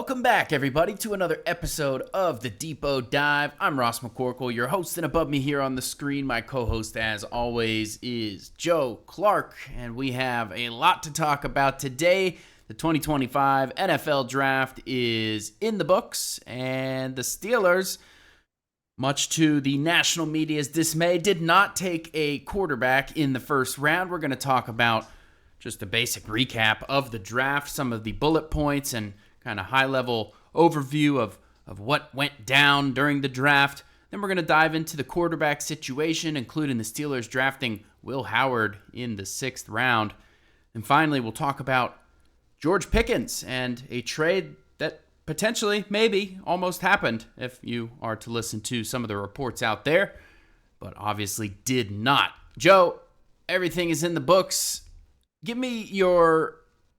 Welcome back, everybody, to another episode of the Depot Dive. I'm Ross McCorkle, your host, and above me here on the screen, my co-host, as always, is Joe Clark, and we have a lot to talk about today. The 2025 NFL Draft is in the books, and the Steelers, much to the national media's dismay, did not take a quarterback in the first round. We're going to talk about just a basic recap of the draft, some of the bullet points, and kind of high-level overview of what went down during the draft. Then we're going to dive into the quarterback situation, including the Steelers drafting Will Howard in the 6th round. And finally, we'll talk about George Pickens and a trade that potentially, maybe, almost happened if you are to listen to some of the reports out there, but obviously did not. Joe, everything is in the books. Give me your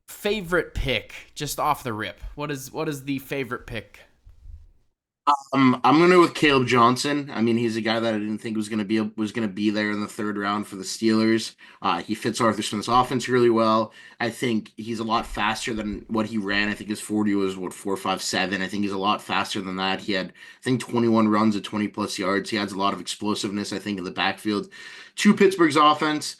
favorite pick just off the rip. What is the favorite pick? I'm gonna go with Caleb Johnson. I mean, he's a guy that I didn't think was gonna be there in the 3rd round for the Steelers. He fits Arthur Smith's offense really well. I think he's a lot faster than what he ran. I think his 40 was 4.57. I think he's a lot faster than that. He had, I think, 21 runs at 20 plus yards. He has a lot of explosiveness, I think, in the backfield to Pittsburgh's offense.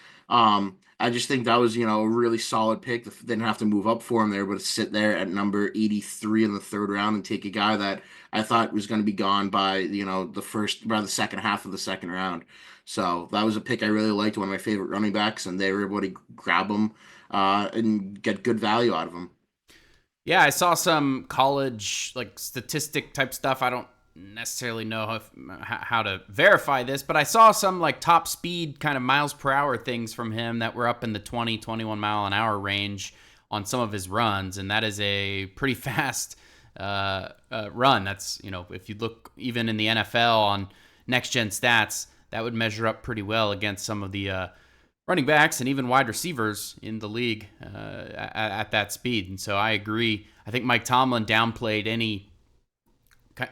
I just think that was, a really solid pick. They didn't have to move up for him there, but to sit there at number 83 in the 3rd round and take a guy that I thought was going to be gone by, by the second half of the 2nd round. So that was a pick I really liked, one of my favorite running backs, and they were able to grab him and get good value out of him. Yeah, I saw some college statistic type stuff. I don't necessarily know how to verify this, but I saw some top speed kind of miles per hour things from him that were up in the 21 mile an hour range on some of his runs, and that is a pretty fast run. That's, if you look even in the NFL on next gen stats, that would measure up pretty well against some of the running backs and even wide receivers in the league at that speed. And so I agree. I think Mike Tomlin downplayed any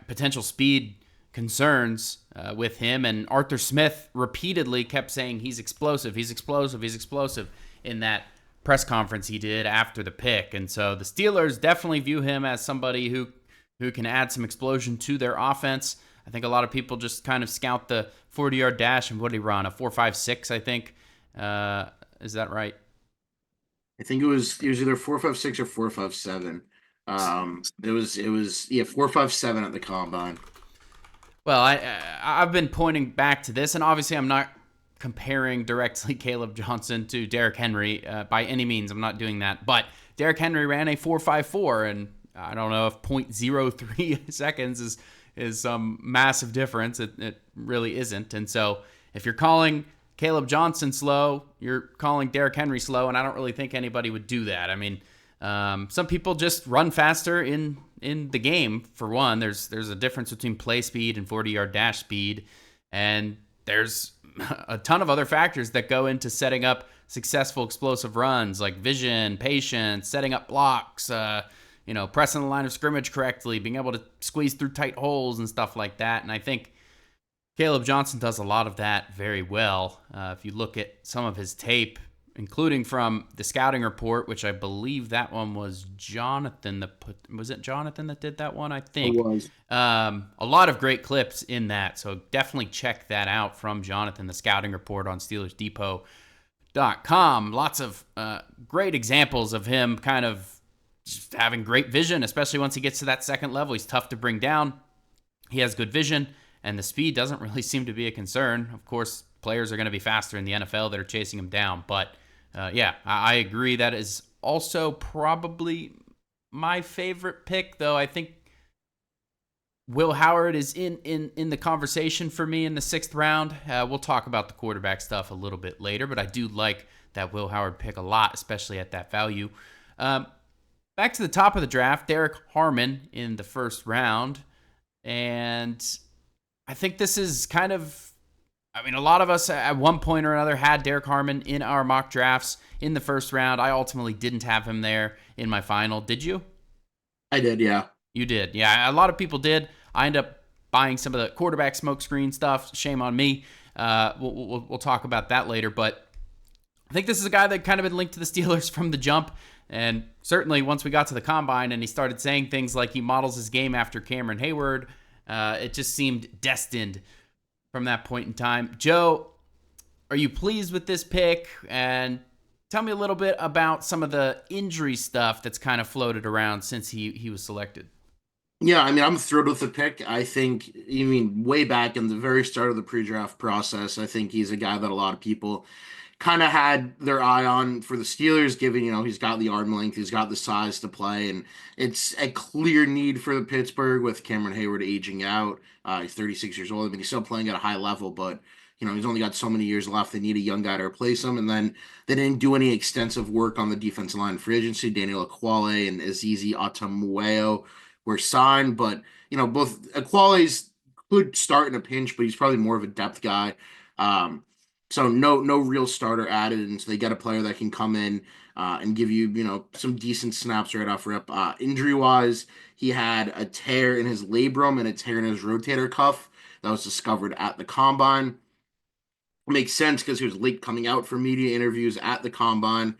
potential speed concerns with him, and Arthur Smith repeatedly kept saying he's explosive in that press conference he did after the pick. And so the Steelers definitely view him as somebody who can add some explosion to their offense. I think a lot of people just kind of scout the 40-yard dash, and what did he run? A 4.56, I think. Is that right? I think it was either 4.56 or 4.57. It was 4.57 at the combine. Well, I've been pointing back to this, and obviously I'm not comparing directly Caleb Johnson to Derrick Henry by any means. I'm not doing that. But Derrick Henry ran a 4.54, and I don't know if 0.03 seconds is some massive difference. It really isn't. And so if you're calling Caleb Johnson slow, you're calling Derrick Henry slow, and I don't really think anybody would do that. I mean, some people just run faster in the game. For one, there's a difference between play speed and 40-yard dash speed, and there's a ton of other factors that go into setting up successful explosive runs, like vision, patience, setting up blocks, pressing the line of scrimmage correctly, being able to squeeze through tight holes and stuff like that. And I think Caleb Johnson does a lot of that very well. If you look at some of his tape, including from the scouting report, which I believe that one was Jonathan was it Jonathan that did that one? I think it was. A lot of great clips in that, so definitely check that out from Jonathan, the scouting report on SteelersDepot.com. Lots of great examples of him kind of just having great vision, especially once he gets to that second level. He's tough to bring down. He has good vision, and the speed doesn't really seem to be a concern. Of course, players are going to be faster in the NFL that are chasing him down, but I agree. That is also probably my favorite pick, though. I think Will Howard is in the conversation for me in the 6th round. We'll talk about the quarterback stuff a little bit later, but I do like that Will Howard pick a lot, especially at that value. Back to the top of the draft, Derrick Harmon in the 1st round. And I think this is kind of, a lot of us at one point or another had Derrick Harmon in our mock drafts in the 1st round. I ultimately didn't have him there in my final. Did you? I did, yeah. You did. Yeah, a lot of people did. I ended up buying some of the quarterback smokescreen stuff. Shame on me. We'll talk about that later. But I think this is a guy that kind of been linked to the Steelers from the jump. And certainly once we got to the combine and he started saying things like he models his game after Cameron Hayward, it just seemed destined from that point in time. Joe, are you pleased with this pick? And tell me a little bit about some of the injury stuff that's kind of floated around since he was selected. Yeah, I mean, I'm thrilled with the pick. I think, I mean, way back in the very start of the pre-draft process, I think he's a guy that a lot of people kind of had their eye on for the Steelers, given, he's got the arm length, he's got the size to play, and it's a clear need for the Pittsburgh with Cameron Hayward aging out. He's 36 years old. I mean, he's still playing at a high level, but, he's only got so many years left. They need a young guy to replace him. And then they didn't do any extensive work on the defensive line free agency. Daniel Akwale and Azizi Atamueo were signed, but, both Akwale's could start in a pinch, but he's probably more of a depth guy. So no real starter added, and so they get a player that can come in and give you some decent snaps right off rip. Injury wise, he had a tear in his labrum and a tear in his rotator cuff that was discovered at the combine. Makes sense because he was late coming out for media interviews at the combine.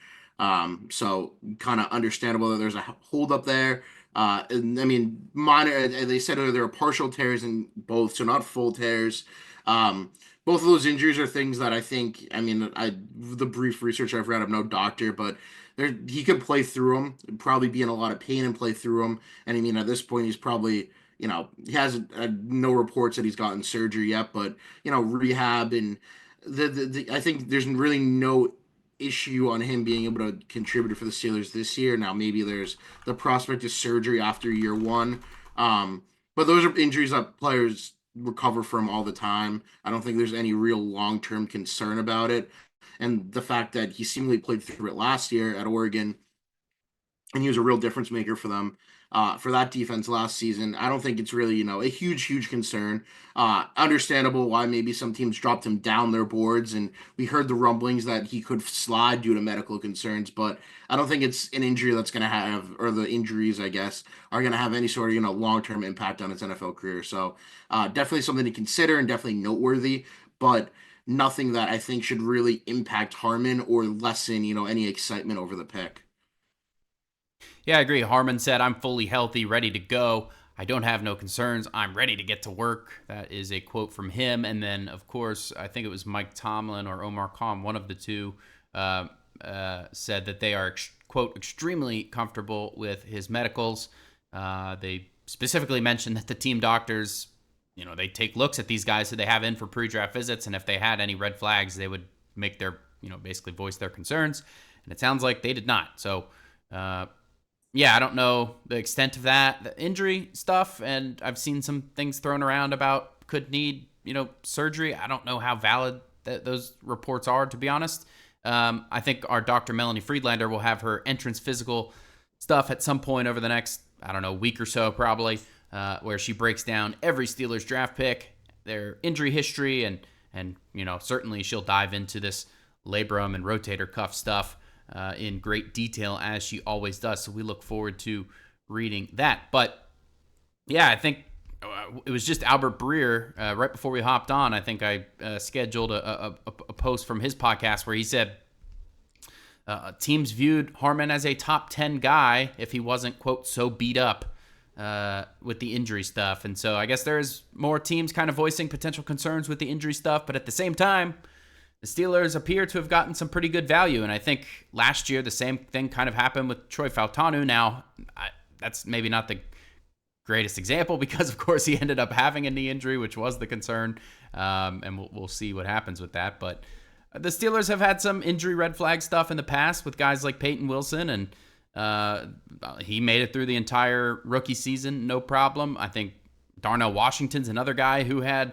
So kind of understandable that there's a hold up there. And I mean, minor. They said there were partial tears in both, so not full tears. Both of those injuries are things that I think. I mean, the brief research I've read, I'm no doctor, but he could play through them. Probably be in a lot of pain and play through them. And I mean, at this point, he's probably he has no reports that he's gotten surgery yet, but rehab and I think there's really no issue on him being able to contribute for the Steelers this year. Now maybe there's the prospect of surgery after year one, but those are injuries that players recover from all the time. I don't think there's any real long term concern about it, and the fact that he seemingly played through it last year at Oregon and he was a real difference maker for them for that defense last season. I don't think it's really a huge concern. Understandable why maybe some teams dropped him down their boards, and we heard the rumblings that he could slide due to medical concerns. But I don't think it's an injury that's going to have, or the injuries, I guess, are going to have any sort of long term impact on his NFL career. So definitely something to consider and definitely noteworthy, but nothing that I think should really impact Harmon or lessen any excitement over the pick. Yeah, I agree. Harmon said, "I'm fully healthy, ready to go. I don't have no concerns. I'm ready to get to work." That is a quote from him. And then, of course, I think it was Mike Tomlin or Omar Khan, one of the two, said that they are, quote, extremely comfortable with his medicals. They specifically mentioned that the team doctors, they take looks at these guys who they have in for pre-draft visits, and if they had any red flags, they would make their, basically voice their concerns. And it sounds like they did not. So, yeah, I don't know the extent of the injury stuff, and I've seen some things thrown around about could need, surgery. I don't know how valid those reports are, to be honest. I think our Dr. Melanie Friedlander will have her entrance physical stuff at some point over the next, I don't know, week or so probably, where she breaks down every Steelers draft pick, their injury history, and certainly she'll dive into this labrum and rotator cuff stuff in great detail, as she always does. So we look forward to reading that. But yeah, I think it was just Albert Breer right before we hopped on. I think I scheduled a post from his podcast where he said teams viewed Harmon as a top 10 guy if he wasn't, quote, so beat up with the injury stuff. And so I guess there's more teams kind of voicing potential concerns with the injury stuff. But at the same time, the Steelers appear to have gotten some pretty good value, and I think last year the same thing kind of happened with Troy Fautanu. Now, that's maybe not the greatest example because, of course, he ended up having a knee injury, which was the concern, and we'll see what happens with that. But the Steelers have had some injury red flag stuff in the past with guys like Peyton Wilson, and he made it through the entire rookie season, no problem. I think Darnell Washington's another guy who had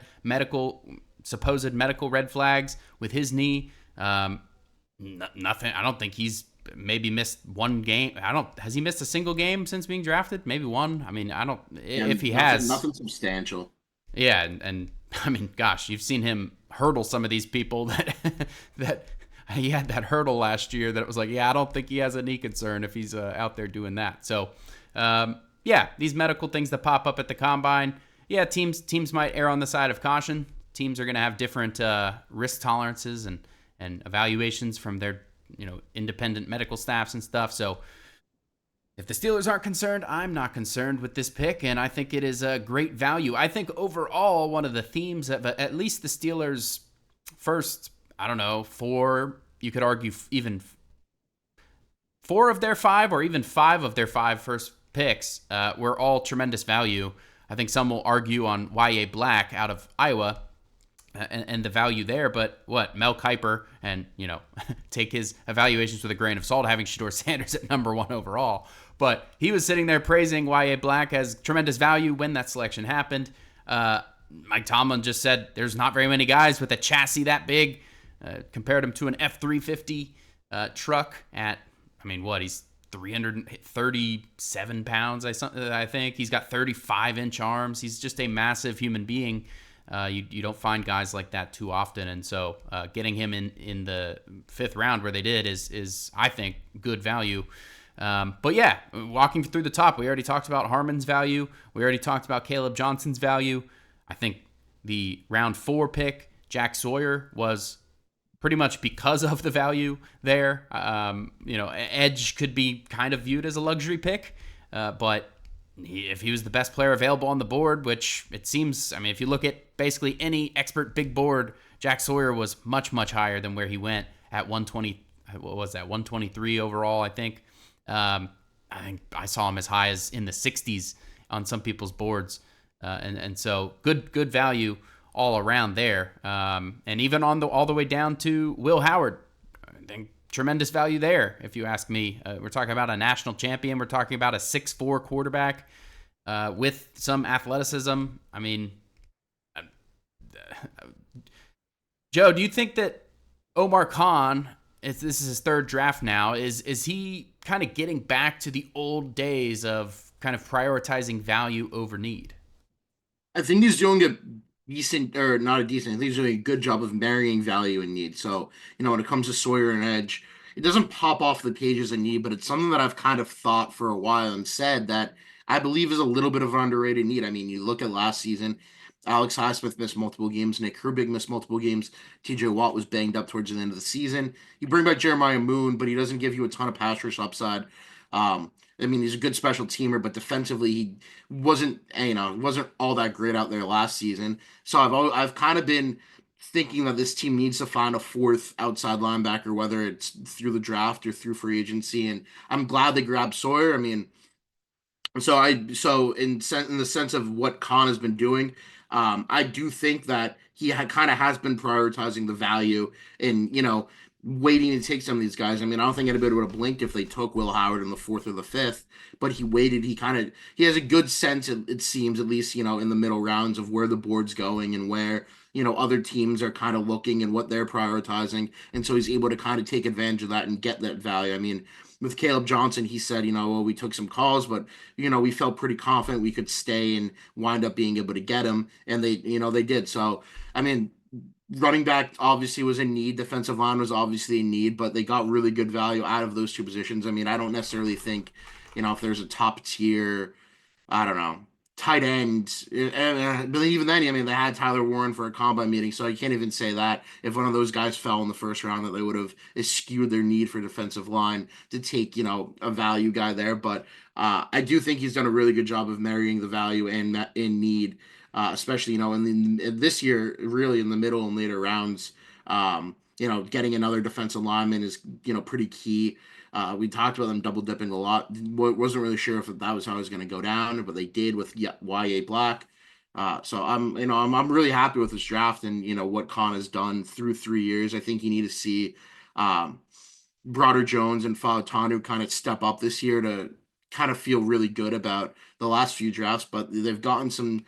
supposed medical red flags with his knee. Nothing. I don't think he's maybe missed one game. Has he missed a single game since being drafted? Maybe one. I mean, I don't. Yeah, if he has, nothing substantial. Yeah, and I mean, gosh, you've seen him hurdle some of these people that he had that hurdle last year. That it was like, yeah, I don't think he has a knee concern if he's out there doing that. So, yeah, these medical things that pop up at the combine. Yeah, teams might err on the side of caution. Teams are going to have different risk tolerances and evaluations from their independent medical staffs and stuff. So If the Steelers aren't concerned, I'm not concerned with this pick, and I think it is a great value. I think overall, one of the themes of at least the Steelers' first, I don't know, four, you could argue even four of their five or even five of their five first picks were all tremendous value. I think some will argue on Y.A. Black out of Iowa and the value there, but Mel Kiper, and, take his evaluations with a grain of salt, having Shedeur Sanders at number one overall. But he was sitting there praising Y.A. Black as tremendous value when that selection happened. Mike Tomlin just said there's not very many guys with a chassis that big. Compared him to an F-350 truck at, he's 337 pounds, I think. He's got 35-inch arms. He's just a massive human being. You don't find guys like that too often, and so getting him in the fifth round where they did is I think good value. But yeah, walking through the top, we already talked about Harmon's value. We already talked about Caleb Johnson's value. I think the round 4 pick, Jack Sawyer, was pretty much because of the value there. Edge could be kind of viewed as a luxury pick, but if he was the best player available on the board, which it seems, if you look at basically any expert big board, Jack Sawyer was much, much higher than where he went at 120. What was that? 123 overall, I think. I think I saw him as high as in the 60s on some people's boards. And so good value all around there. And even all the way down to Will Howard, I think tremendous value there, if you ask me. We're talking about a national champion. We're talking about a 6'4" quarterback with some athleticism. Joe, do you think that Omar Khan, this is his third draft now, is he kind of getting back to the old days of kind of prioritizing value over need? I think he's doing a decent, or not a decent, I think he's doing a good job of marrying value and need. So, when it comes to Sawyer and Edge, it doesn't pop off the page as a need, but it's something that I've kind of thought for a while and said that I believe is a little bit of an underrated need. You look at last season, Alex Highsmith missed multiple games, Nick Herbig missed multiple games, TJ Watt was banged up towards the end of the season. You bring back Jeremiah Moon, but he doesn't give you a ton of pass rush upside. He's a good special teamer, but defensively he wasn't all that great out there last season. So I've kind of been thinking that this team needs to find a fourth outside linebacker, whether it's through the draft or through free agency. And I'm glad they grabbed Sawyer. In the sense of what Khan has been doing, I do think that he kind of has been prioritizing the value and waiting to take some of these guys. I don't think anybody would have blinked if they took Will Howard in the 4th or the 5th, but he waited. He has a good sense, it seems, at least in the middle rounds, of where the board's going and where other teams are kind of looking and what they're prioritizing, and so he's able to kind of take advantage of that and get that value. With Caleb Johnson, he said, well, we took some calls, but we felt pretty confident we could stay and wind up being able to get him, and they did. So running back obviously was a need. Defensive line was obviously a need, but they got really good value out of those two positions. I don't necessarily think, if there's a top tier, I don't know, tight end. But even then, they had Tyler Warren for a combine meeting, so you can't even say that if one of those guys fell in the first round that they would have eschewed their need for defensive line to take, a value guy there. But I do think he's done a really good job of marrying the value and in need, especially, in this year, really in the middle and later rounds. Getting another defensive lineman is, pretty key. We talked about them double dipping a lot. Wasn't really sure if that was how it was going to go down, but they did with Y.A. Black. So I'm really happy with this draft and what Khan has done through 3 years. I think you need to see Broder Jones and Fautanu kind of step up this year to kind of feel really good about the last few drafts. But they've gotten some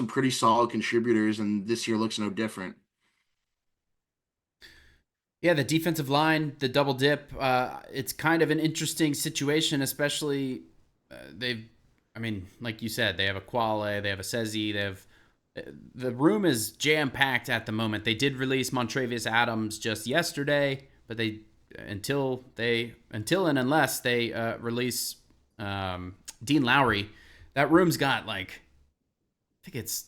pretty solid contributors, and this year looks no different. Yeah, the defensive line, the double dip, it's kind of an interesting situation, especially like you said, they have a Quale, they have a Sezi, the room is jam-packed at the moment. They did release Montravius Adams just yesterday, but until and unless they release Dean Lowry, that room's got I think it's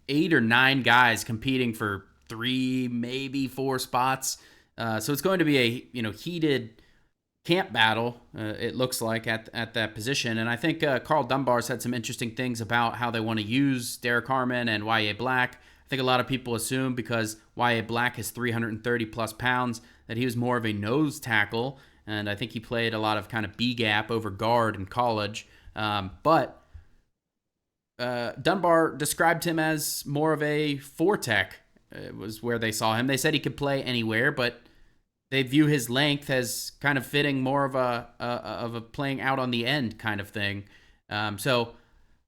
8 or 9 guys competing for 3, maybe 4 spots. So it's going to be a heated camp battle, it looks like, at that position. And I think Carl Dunbar's had some interesting things about how they want to use Derrick Harmon and Y.A. Black. I think a lot of people assume because Y.A. Black is 330 plus pounds that he was more of a nose tackle. And I think he played a lot of kind of B gap over guard in college. But Dunbar described him as more of a four tech. It was where they saw him. They said he could play anywhere, but they view his length as kind of fitting more of a playing out on the end kind of thing. So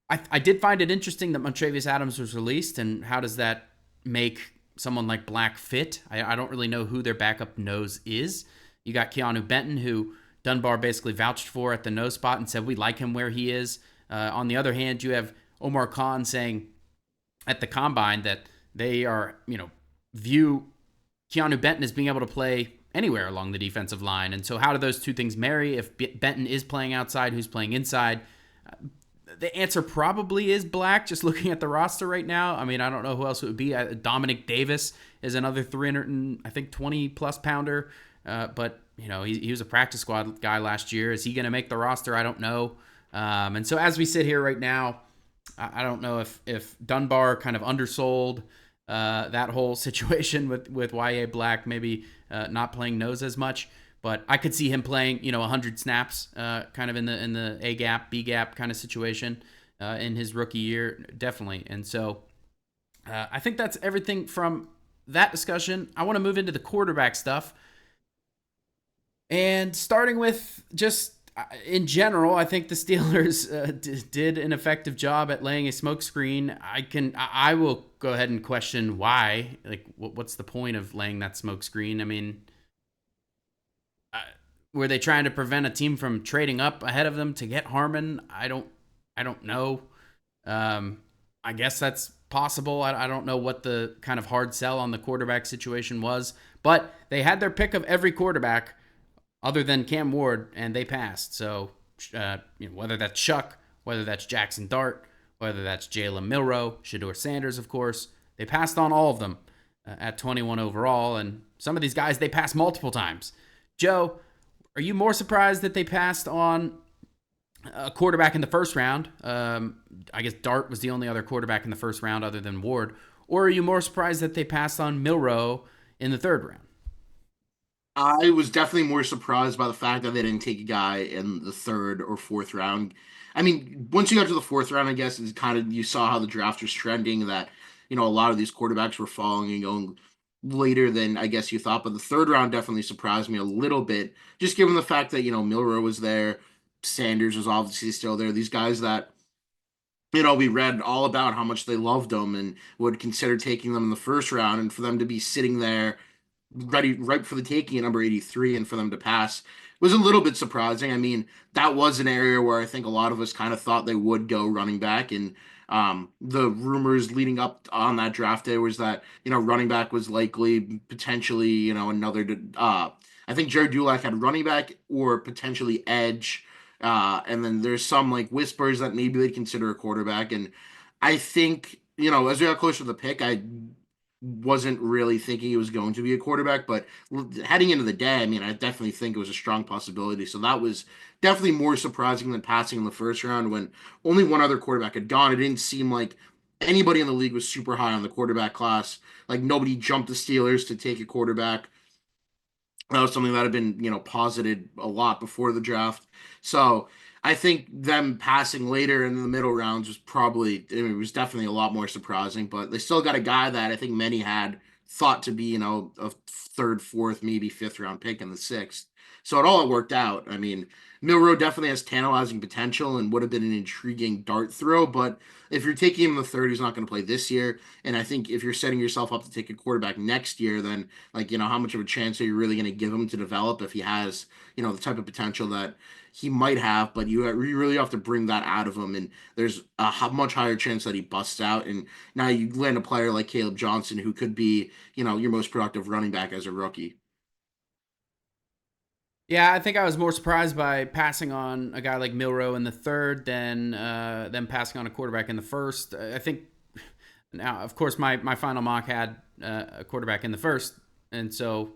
I did find it interesting that Montravius Adams was released, and how does that make someone like Black fit? I don't really know who their backup nose is. You got Keanu Benton, who Dunbar basically vouched for at the nose spot and said we like him where he is. On the other hand, you have Omar Khan saying at the combine that they are, view Keanu Benton as being able to play anywhere along the defensive line. And so how do those two things marry? If Benton is playing outside, who's playing inside? The answer probably is Black, just looking at the roster right now. I mean, I don't know who else it would be. Dominic Davis is another 20 plus pounder. But, he was a practice squad guy last year. Is he going to make the roster? I don't know. And so as we sit here right now, I don't know if Dunbar kind of undersold that whole situation with Y.A. Black, maybe not playing nose as much. But I could see him playing, 100 snaps, kind of in the A gap, B gap kind of situation in his rookie year, definitely. And so I think that's everything from that discussion. I want to move into the quarterback stuff, and starting with just in general, I think the Steelers did an effective job at laying a smokescreen. I will go ahead and question why. Like, what's the point of laying that smokescreen? I mean, were they trying to prevent a team from trading up ahead of them to get Harmon? I don't know. I guess that's possible. I don't know what the kind of hard sell on the quarterback situation was, but they had their pick of every quarterback other than Cam Ward, and they passed. So, whether that's Shuck, whether that's Jackson Dart, whether that's Jalen Milroe, Shedeur Sanders, of course, they passed on all of them at 21 overall. And some of these guys, they passed multiple times. Joe, are you more surprised that they passed on a quarterback in the first round? I guess Dart was the only other quarterback in the first round other than Ward. Or are you more surprised that they passed on Milroe in the third round? I was definitely more surprised by the fact that they didn't take a guy in the third or fourth round. I mean, once you got to the fourth round, I guess it's kind of you saw how the draft was trending that, a lot of these quarterbacks were falling and going later than I guess you thought. But the third round definitely surprised me a little bit, just given the fact that, Milroe was there, Sanders was obviously still there. These guys that, we read all about how much they loved them and would consider taking them in the first round, and for them to be sitting there ready right for the taking at number 83 and for them to pass was a little bit surprising. I mean, that was an area where I think a lot of us kind of thought they would go running back. And the rumors leading up on that draft day was that, running back was likely potentially, another. I think Jared Dulac had running back or potentially edge. And then there's some like whispers that maybe they'd consider a quarterback. And I think, as we got closer to the pick, I wasn't really thinking he was going to be a quarterback, but heading into the day, I mean, I definitely think it was a strong possibility. So that was definitely more surprising than passing in the first round when only one other quarterback had gone. It didn't seem like anybody in the league was super high on the quarterback class. Like nobody jumped the Steelers to take a quarterback. That was something that had been, posited a lot before the draft. So I think them passing later in the middle rounds was probably, I mean, it was definitely a lot more surprising, but they still got a guy that I think many had thought to be, a third, fourth, maybe fifth round pick in the sixth. So it worked out. I mean, Milroe definitely has tantalizing potential and would have been an intriguing dart throw, but if you're taking him in the third, he's not going to play this year. And I think if you're setting yourself up to take a quarterback next year, then like, how much of a chance are you really going to give him to develop if he has, the type of potential that he might have, but you really have to bring that out of him. And there's a much higher chance that he busts out. And now you land a player like Caleb Johnson, who could be, your most productive running back as a rookie. Yeah, I think I was more surprised by passing on a guy like Milroe in the third than them passing on a quarterback in the first. I think now, of course, my final mock had a quarterback in the first, and so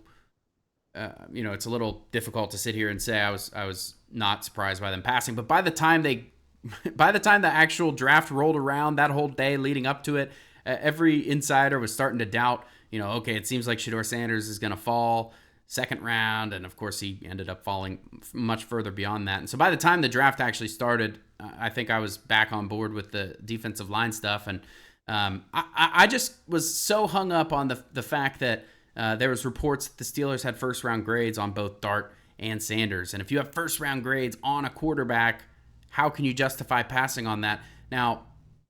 it's a little difficult to sit here and say I was not surprised by them passing. But by the time the actual draft rolled around, that whole day leading up to it, every insider was starting to doubt. Okay, it seems like Shedeur Sanders is going to fall second round, and of course he ended up falling much further beyond that. And so by the time the draft actually started, I think I was back on board with the defensive line stuff, and I just was so hung up on the fact that there was reports that the Steelers had first round grades on both Dart and Sanders, and if you have first round grades on a quarterback, how can you justify passing on that? Now,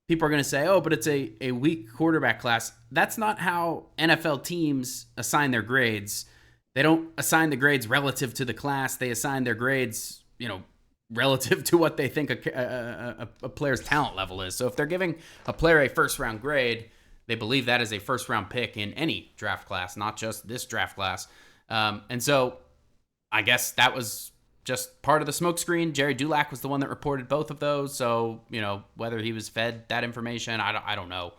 people are going to say, oh, but it's a weak quarterback class. That's not how NFL teams assign their grades. They don't assign the grades relative to the class. They assign their grades, relative to what they think a player's talent level is. So if they're giving a player a first-round grade, they believe that is a first-round pick in any draft class, not just this draft class. And so I guess that was just part of the smokescreen. Jerry Dulac was the one that reported both of those. So, whether he was fed that information, I don't know.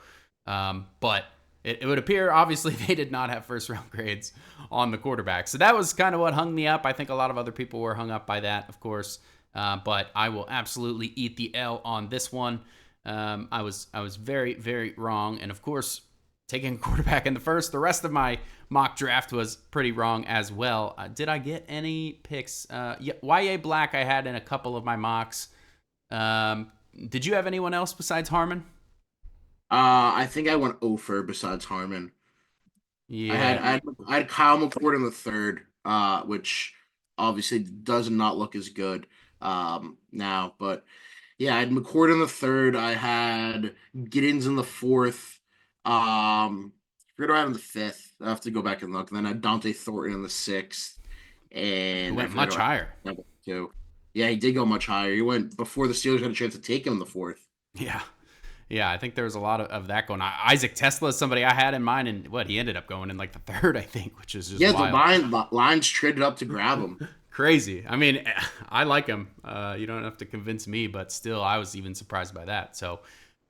But it would appear, obviously, they did not have first-round grades on the quarterback. So that was kind of what hung me up. I think a lot of other people were hung up by that, of course. But I will absolutely eat the L on this one. I was very, very wrong. And, of course, taking a quarterback in the first, the rest of my mock draft was pretty wrong as well. Did I get any picks? YA Black I had in a couple of my mocks. Did you have anyone else besides Harmon? I think I went Ofer besides Harmon. I had Yeah. I had, I had Kyle McCord in the third, which obviously does not look as good now. But yeah, I had McCord in the third. I had Giddens in the fourth. Forget what I had in the fifth. I have to go back and look. And then I had Dante Thornton in the sixth, Who and I went forget much what I higher. had two. Yeah, he did go much higher. He went before the Steelers had a chance to take him in the fourth. Yeah. Yeah, I think there was a lot of that going on. Isaac Tesla is somebody I had in mind, and he ended up going in like the third, I think, which is just Yeah, the wild. lines traded up to grab him. Crazy. I mean, I like him. You don't have to convince me, but still, I was even surprised by that. So,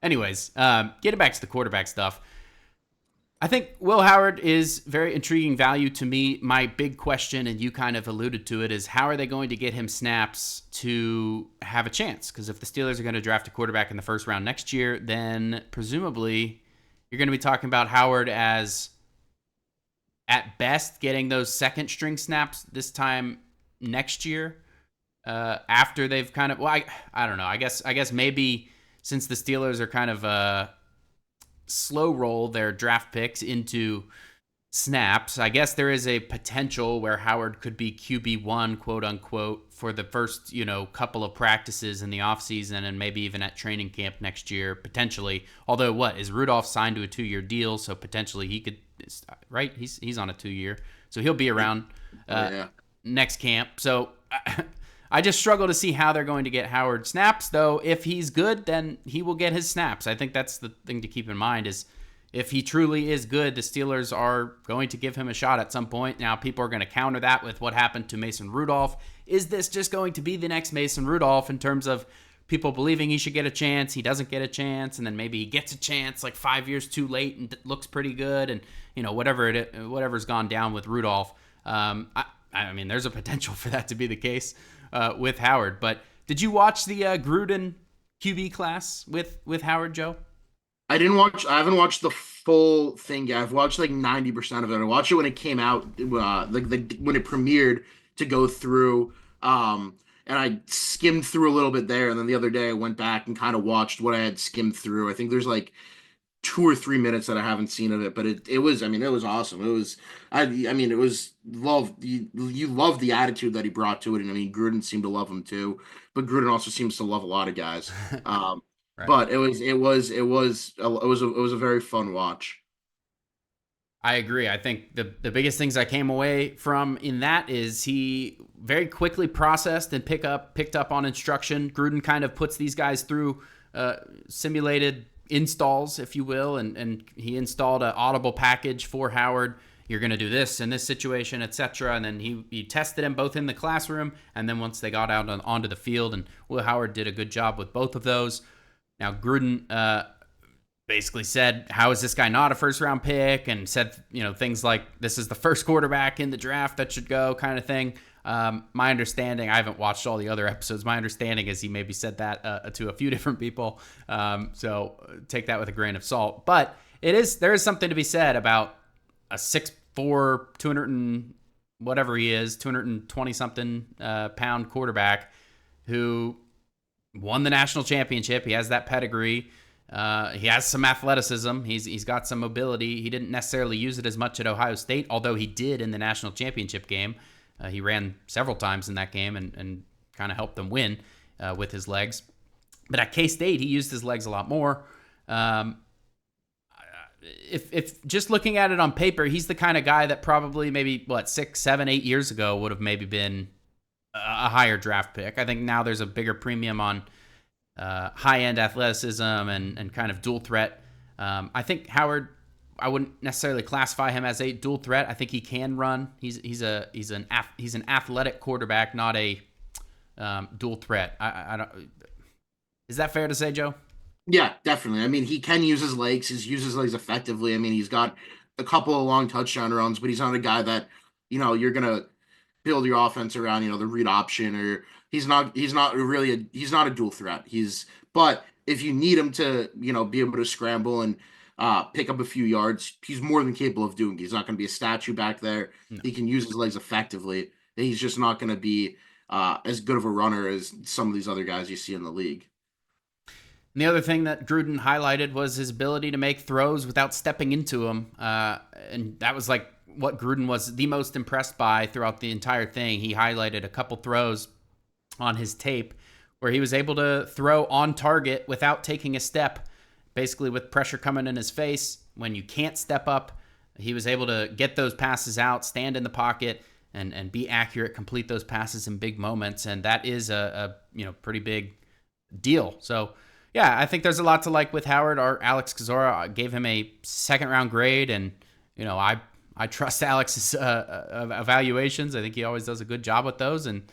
anyways, getting back to the quarterback stuff, I think Will Howard is very intriguing value to me. My big question, and you kind of alluded to it, is how are they going to get him snaps to have a chance? Because if the Steelers are going to draft a quarterback in the first round next year, then presumably you're going to be talking about Howard as at best getting those second string snaps this time next year. After they've kind of, I don't know. I guess maybe since the Steelers are kind of slow roll their draft picks into snaps, I guess there is a potential where Howard could be QB1, quote unquote, for the first, couple of practices in the offseason and maybe even at training camp next year, potentially. Although, what is Rudolph signed to a 2-year deal? So potentially he could, right? He's on a 2-year. So he'll be around Yeah. next camp. So I just struggle to see how they're going to get Howard snaps, though. If he's good, then he will get his snaps. I think that's the thing to keep in mind is if he truly is good, the Steelers are going to give him a shot at some point. Now, people are going to counter that with what happened to Mason Rudolph. Is this just going to be the next Mason Rudolph in terms of people believing he should get a chance, he doesn't get a chance, and then maybe he gets a chance like 5 years too late and looks pretty good, and whatever's gone down with Rudolph. I mean, there's a potential for that to be the case with Howard. But did you watch the Gruden QB class with Howard, Joe? I haven't watched the full thing yet. I've watched like 90% of it. I watched it when it came out, when it premiered to go through. And I skimmed through a little bit there, and then the other day I went back and kind of watched what I had skimmed through. I think there's like 2 or 3 minutes that I haven't seen of it, but it was, I mean, it was awesome. It was, I mean, it was love. You love the attitude that he brought to it, and I mean, Gruden seemed to love him too, but Gruden also seems to love a lot of guys. Um, Right. but it was a very fun watch. I agree. I think the biggest things I came away from in that is he very quickly processed and picked up on instruction. Gruden kind of puts these guys through simulated installs, if you will, and he installed an audible package for Howard. You're going to do this in this situation, etc. And then he tested them both in the classroom, and then once they got out onto the field, and Will Howard did a good job with both of those. Now Gruden basically said, how is this guy not a first round pick? And said, things like, this is the first quarterback in the draft that should go, kind of thing. My understanding, I haven't watched all the other episodes. My understanding is he maybe said that to a few different people. So take that with a grain of salt. But there is something to be said about a 6'4", 200 and whatever he is, 220 something pound quarterback who won the national championship. He has that pedigree. He has some athleticism. He's got some mobility. He didn't necessarily use it as much at Ohio State, although he did in the national championship game. He ran several times in that game and kind of helped them win with his legs. But at K-State, he used his legs a lot more. If just looking at it on paper, he's the kind of guy that probably maybe 6, 7, 8 years ago would have maybe been a higher draft pick. I think now there's a bigger premium on high-end athleticism and kind of dual threat. I think Howard, I wouldn't necessarily classify him as a dual threat. I think he can run. He's an athletic quarterback, not a dual threat. I don't. Is that fair to say, Joe? Yeah, definitely. I mean, he can use his legs. He's used his legs effectively. I mean, he's got a couple of long touchdown runs, but he's not a guy that, you're gonna build your offense around, the read option, or he's not a dual threat. But if you need him to, be able to scramble and pick up a few yards, he's more than capable of doing it. He's not going to be a statue back there. No. He can use his legs effectively. He's just not going to be as good of a runner as some of these other guys you see in the league. And the other thing that Gruden highlighted was his ability to make throws without stepping into them. And that was like what Gruden was the most impressed by throughout the entire thing. He highlighted a couple throws on his tape where he was able to throw on target without taking a step, basically with pressure coming in his face. When you can't step up, he was able to get those passes out, stand in the pocket, and be accurate, complete those passes in big moments. And that is a pretty big deal. So, yeah, I think there's a lot to like with Howard. Our Alex Kozora gave him a second-round grade, and I trust Alex's evaluations. I think he always does a good job with those, and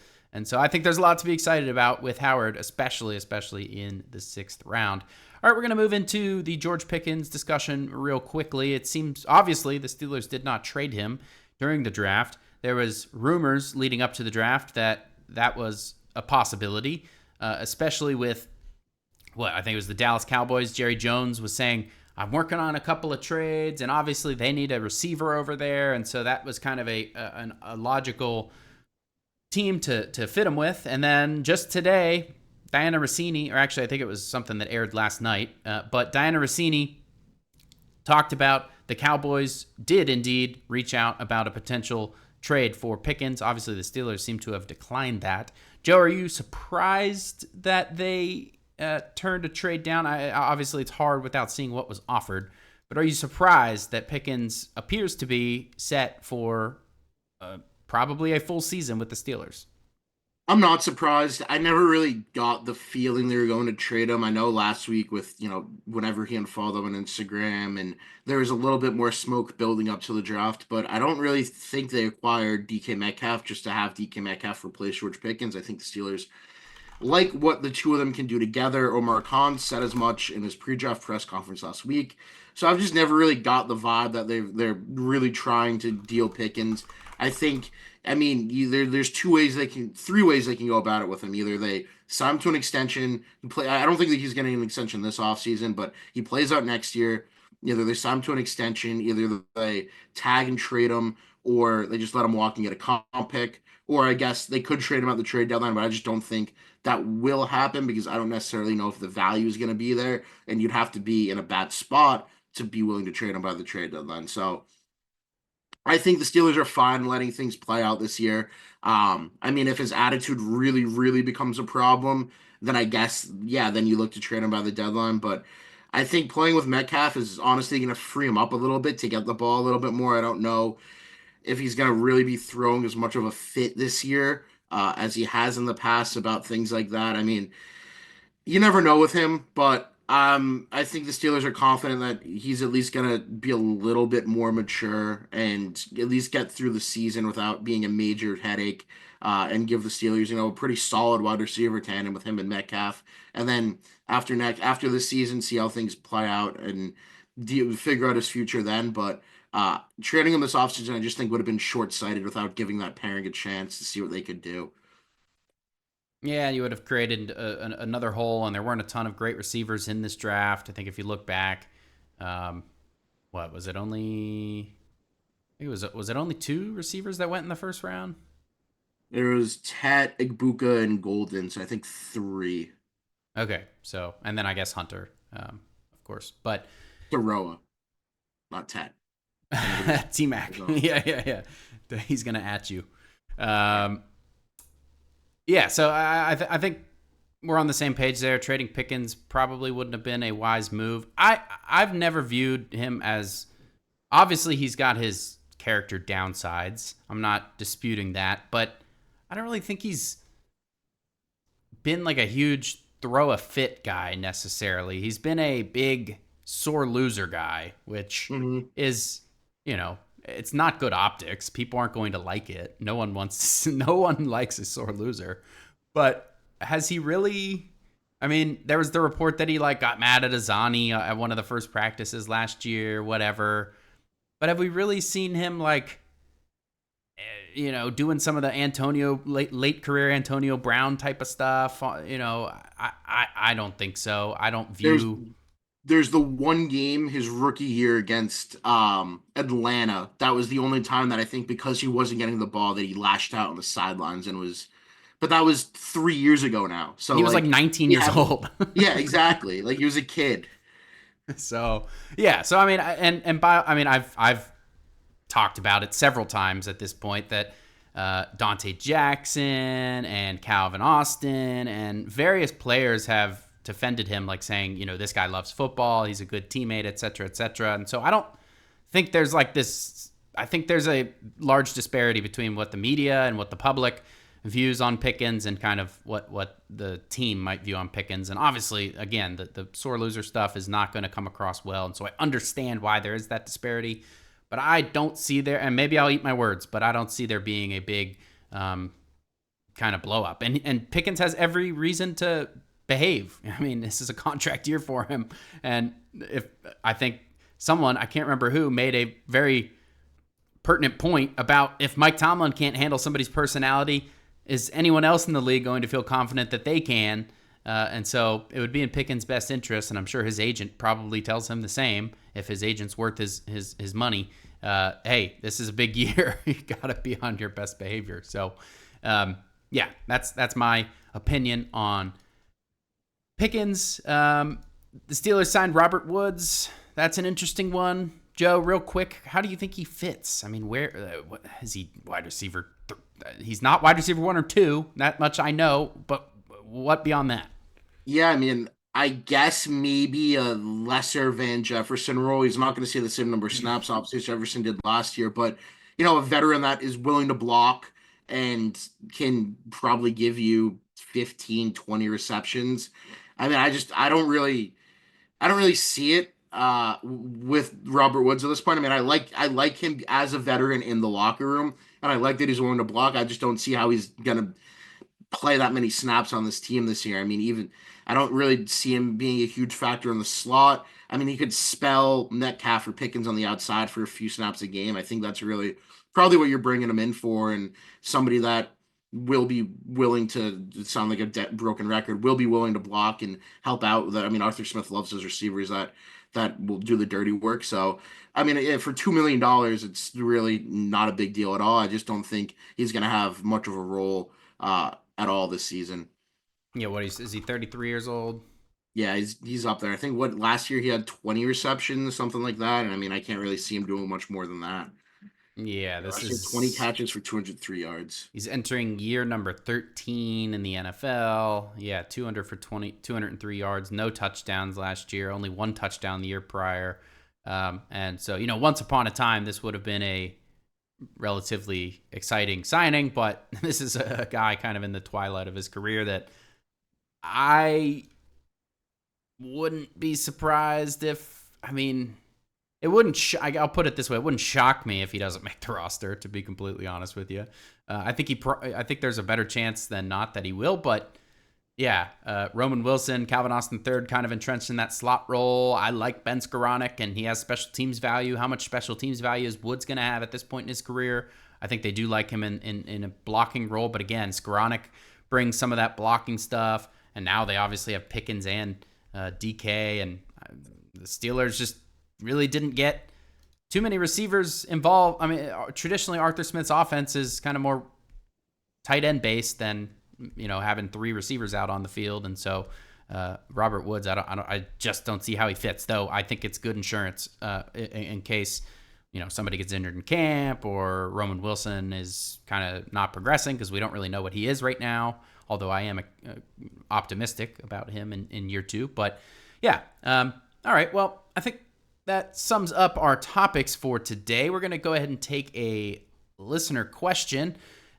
so I think there's a lot to be excited about with Howard, especially in the 6th round. All right, we're going to move into the George Pickens discussion real quickly. It seems obviously the Steelers did not trade him during the draft. There was rumors leading up to the draft that was a possibility, especially with I think it was the Dallas Cowboys. Jerry Jones was saying, I'm working on a couple of trades, and obviously they need a receiver over there. And so that was kind of a logical team to fit him with. And then just today, Diana Rossini, or actually I think it was something that aired last night, but Diana Rossini talked about the Cowboys did indeed reach out about a potential trade for Pickens. Obviously the Steelers seem to have declined that. Joe, are you surprised that they turned a trade down? Obviously, it's hard without seeing what was offered. But are you surprised that Pickens appears to be set for probably a full season with the Steelers? I'm not surprised. I never really got the feeling they were going to trade him. I know last week with, whenever he unfollowed them on Instagram, and there was a little bit more smoke building up to the draft, but I don't really think they acquired DK Metcalf just to have DK Metcalf replace George Pickens. I think the Steelers like what the two of them can do together. Omar Khan said as much in his pre-draft press conference last week. So I've just never really got the vibe that they're really trying to deal Pickens. I mean, there's three ways they can go about it with him. Either they sign him to an extension, I don't think that he's getting an extension this offseason, but he plays out next year. Either they sign him to an extension, either they tag and trade him, or they just let him walk and get a comp pick. Or I guess they could trade him at the trade deadline, but I just don't think that will happen because I don't necessarily know if the value is going to be there, and you'd have to be in a bad spot to be willing to trade him by the trade deadline. So I think the Steelers are fine letting things play out this year. I mean, if his attitude really, really becomes a problem, then I guess, yeah, then you look to trade him by the deadline. But I think playing with Metcalf is honestly going to free him up a little bit to get the ball a little bit more. I don't know if he's going to really be throwing as much of a fit this year as he has in the past about things like that. I mean, you never know with him, but I think the Steelers are confident that he's at least going to be a little bit more mature and at least get through the season without being a major headache. and give the Steelers, a pretty solid wide receiver tandem with him and Metcalf. And then after the season, see how things play out and figure out his future then. But trading him this offseason, I just think would have been short sighted without giving that pairing a chance to see what they could do. Yeah, you would have created another hole, and there weren't a ton of great receivers in this draft. I think if you look back, what was it? Was it only two receivers that went in the first round? There was Tat, Igbuka, and Golden, so I think three. Okay, so and then I guess Hunter, of course, but Thoreau, not Tat. T Mac, yeah, he's gonna at you. Yeah, so I think we're on the same page there. Trading Pickens probably wouldn't have been a wise move. I've never viewed him as, obviously he's got his character downsides. I'm not disputing that, but I don't really think he's been like a huge throw a fit guy necessarily. He's been a big sore loser guy, which is, it's not good optics. People aren't going to like it. No one likes a sore loser. But has he really? I mean, there was the report that he got mad at Azani at one of the first practices last year, whatever. But have we really seen him doing some of the late career Antonio Brown type of stuff? I don't think so. I don't view. There's the one game his rookie year against Atlanta. That was the only time that I think, because he wasn't getting the ball, that he lashed out on the sidelines and was. But that was 3 years ago now. So he was 19 years old. Yeah, exactly. He was a kid. So yeah. So I mean, I've talked about it several times at this point that Dante Jackson and Calvin Austin and various players have defended him, saying, this guy loves football, he's a good teammate, et cetera, et cetera. And so I don't think there's this. I think there's a large disparity between what the media and what the public views on Pickens and kind of what the team might view on Pickens. And obviously, again, the sore loser stuff is not going to come across well. And so I understand why there is that disparity. But I don't see there, and maybe I'll eat my words, but I don't see there being a big kind of blow up. And Pickens has every reason to behave. I mean, this is a contract year for him. And if I think someone, I can't remember who, made a very pertinent point about if Mike Tomlin can't handle somebody's personality, is anyone else in the league going to feel confident that they can? And so it would be in Pickens' best interest, and I'm sure his agent probably tells him the same. If his agent's worth his money, hey, this is a big year. You got to be on your best behavior. So, yeah, that's my opinion on Pickens. The Steelers signed Robert Woods. That's an interesting one. Joe, real quick, how do you think he fits? I mean, where is he? Wide receiver? He's not wide receiver 1 or 2. That much I know, but what beyond that? Yeah, I mean, I guess maybe a lesser Van Jefferson role. He's not going to see the same number of snaps, obviously, as Jefferson did last year, but a veteran that is willing to block and can probably give you 15, 20 receptions. I mean, I don't really see it with Robert Woods at this point. I mean, I like him as a veteran in the locker room, and I like that he's willing to block. I just don't see how he's gonna play that many snaps on this team this year. I mean, even I don't really see him being a huge factor in the slot. I mean, he could spell Metcalf or Pickens on the outside for a few snaps a game. I think that's really probably what you're bringing him in for, and somebody that will be willing to sound like a broken record, will be willing to block and help out. I mean, Arthur Smith loves his receivers that will do the dirty work. So, I mean, for $2 million, it's really not a big deal at all. I just don't think he's going to have much of a role at all this season. Yeah, is he 33 years old? Yeah, he's up there. I think last year he had 20 receptions, something like that. And I mean, I can't really see him doing much more than that. Yeah, this is 20 catches for 203 yards. He's entering year number 13 in the NFL. Yeah, 203 yards, no touchdowns last year, only one touchdown the year prior. And so, once upon a time, this would have been a relatively exciting signing, but this is a guy kind of in the twilight of his career that I wouldn't be surprised if, I mean, it wouldn't. I'll put it this way: it wouldn't shock me if he doesn't make the roster. To be completely honest with you, I think I think there's a better chance than not that he will. But yeah, Roman Wilson, Calvin Austin III, kind of entrenched in that slot role. I like Ben Skoranek, and he has special teams value. How much special teams value is Woods going to have at this point in his career? I think they do like him in a blocking role. But again, Skoranek brings some of that blocking stuff, and now they obviously have Pickens and DK, and the Steelers just really didn't get too many receivers involved. I mean, traditionally Arthur Smith's offense is kind of more tight end based than having three receivers out on the field, and so Robert Woods, I just don't see how he fits. Though I think it's good insurance in case somebody gets injured in camp or Roman Wilson is kind of not progressing, because we don't really know what he is right now. Although I am optimistic about him in year two, but yeah. All right. Well, I think that sums up our topics for today. We're going to go ahead and take a listener question.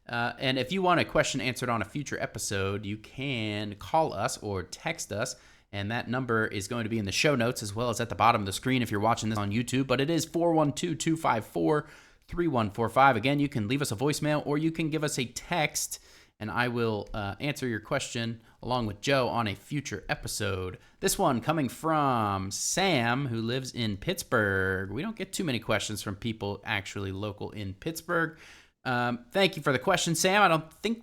And if you want a question answered on a future episode, you can call us or text us. And that number is going to be in the show notes as well as at the bottom of the screen if you're watching this on YouTube. But it is 412-254-3145. Again, you can leave us a voicemail or you can give us a text, and I will answer your question along with Joe on a future episode. This one coming from Sam, who lives in Pittsburgh. We don't get too many questions from people actually local in Pittsburgh. Thank you for the question, Sam. I don't think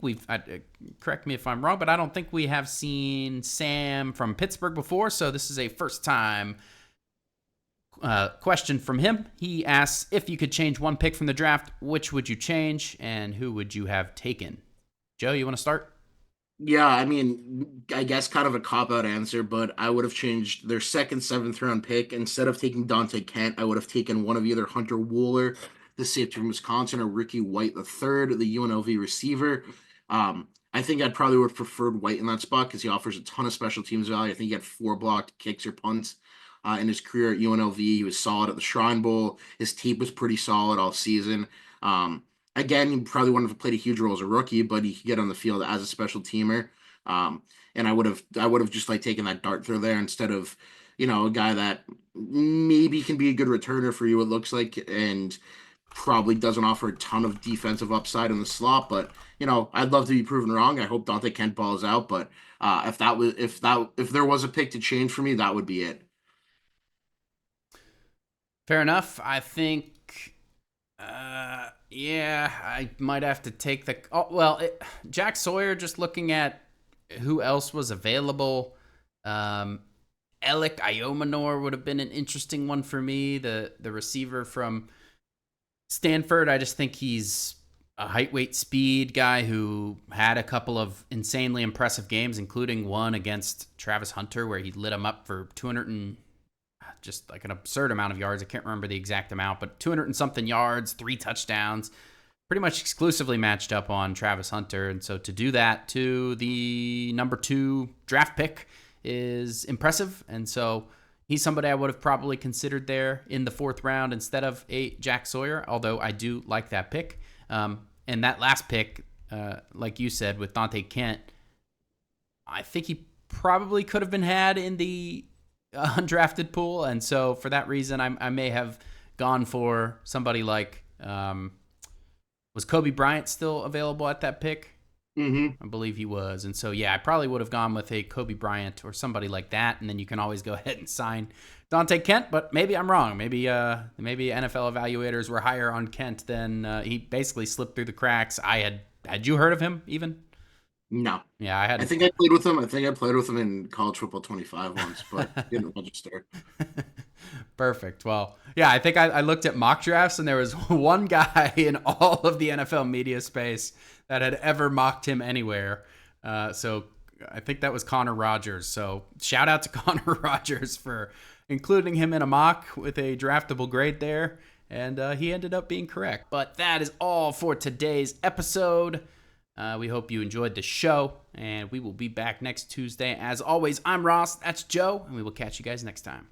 correct me if I'm wrong, but I don't think we have seen Sam from Pittsburgh before, so this is a first-time question from him. He asks, if you could change one pick from the draft, which would you change, and who would you have taken? Joe, you want to start? Yeah, I mean, I guess kind of a cop-out answer, but I would have changed their second, seventh round pick. Instead of taking Dante Kent, I would have taken one of either Hunter Wooler, the safety from Wisconsin, or Ricky White III, the UNLV receiver. I think I'd probably would have preferred White in that spot because he offers a ton of special teams value. I think he had 4 blocked kicks or punts in his career at UNLV. He was solid at the Shrine Bowl. His tape was pretty solid all season. Again, he probably wouldn't have played a huge role as a rookie, but he could get on the field as a special teamer. And I would have just taken that dart throw there instead of, a guy that maybe can be a good returner for you, it looks like, and probably doesn't offer a ton of defensive upside in the slot. But, I'd love to be proven wrong. I hope Dante Kent balls out, but if there was a pick to change for me, that would be it. Fair enough. I think yeah, I might have to take Jack Sawyer, just looking at who else was available. Alec Iomanor would have been an interesting one for me, the receiver from Stanford. I just think he's a height, weight, speed guy who had a couple of insanely impressive games, including one against Travis Hunter where he lit him up for 200 and just an absurd amount of yards. I can't remember the exact amount, but 200 and something yards, 3 touchdowns, pretty much exclusively matched up on Travis Hunter. And so to do that to the number 2 draft pick is impressive. And so he's somebody I would have probably considered there in the 4th round instead of a Jack Sawyer, although I do like that pick. And that last pick, like you said, with Dante Kent, I think he probably could have been had in the undrafted pool, and so for that reason I may have gone for somebody like was Kobe Bryant still available at that pick? I believe he was. And so I probably would have gone with a Kobe Bryant or somebody like that, and then you can always go ahead and sign Dante Kent. But maybe I'm wrong. Maybe NFL evaluators were higher on Kent than he basically slipped through the cracks. Had you heard of him even? No. Yeah, I had. I think I played with him. I think I played with him in College Football 25 once, but didn't register. Perfect. Well, yeah, I think I looked at mock drafts, and there was one guy in all of the NFL media space that had ever mocked him anywhere. So I think that was Connor Rogers. So shout out to Connor Rogers for including him in a mock with a draftable grade there. And he ended up being correct. But that is all for today's episode. We hope you enjoyed the show, and we will be back next Tuesday. As always, I'm Ross, that's Joe, and we will catch you guys next time.